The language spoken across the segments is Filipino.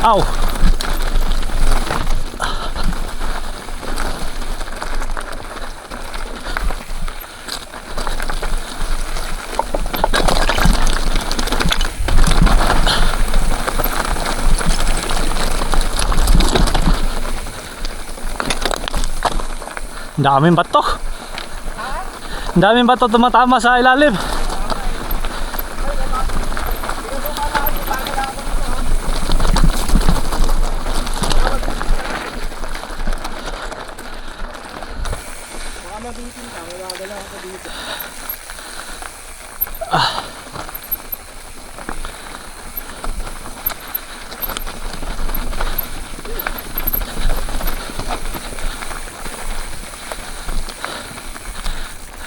Aw! Ang daming bato. Ang daming bato tumatama sa ilalim.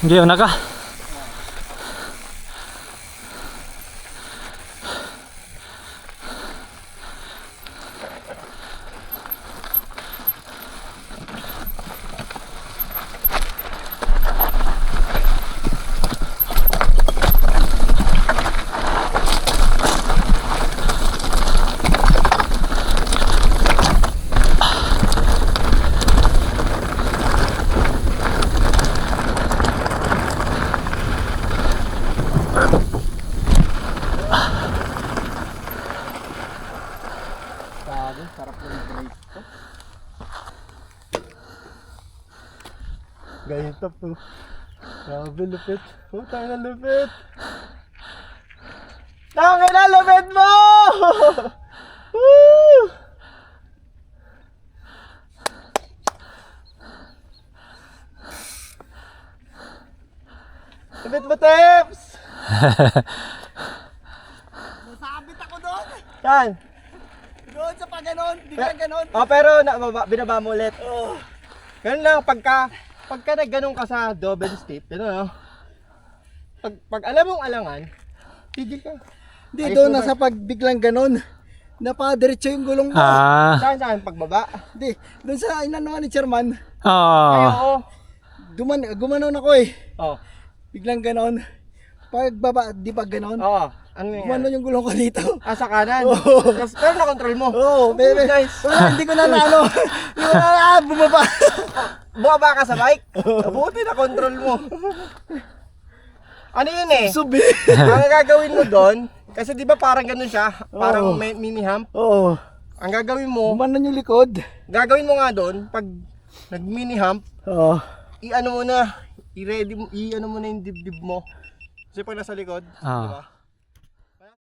Hindi yun naka. Sarap ng break ko. Ganito po. Grabe lupit. Putang na lupit. Tangin na lupit mo! Woo! Lupit mo, Teps! Nasabit ako doon! Saan? Doon sa pag-ganon, biglang ganon. Oh, pero binaba mo ulit. Oh. Ganun lang, pagka nagganon ka sa double step, no? Pag alam mong alangan, tigil ka. Hindi, doon nasa pag biglang ganon, napadiretso yung gulong mo. Saan? Pagbaba? Hindi, doon sa inanuhan ni Chairman, Ay, oo. gumanon ako eh. Oh. Biglang ganon. Pagbaba, di ba ganon? Oo. Ano yung Gumanon yung gulong ko dito. sa kanan. Oo. Pero na-control mo. Oo, bebe. Nice. Wala, hindi ko na naano. Hindi ko na bumaba. Bumaba ka sa bike? Buti na-control mo. Ano yun eh? Subi. Ang gagawin mo doon, kasi di ba parang ganun siya, parang mini hump. Oo. Ang gagawin mo, Gumanon yung likod. gagawin mo nga doon, pag nag-mini hump, Oo. i-ano mo na, i-ready mo, i-ano mo na yung dibdib mo. Kasi pag nasa likod, di ba?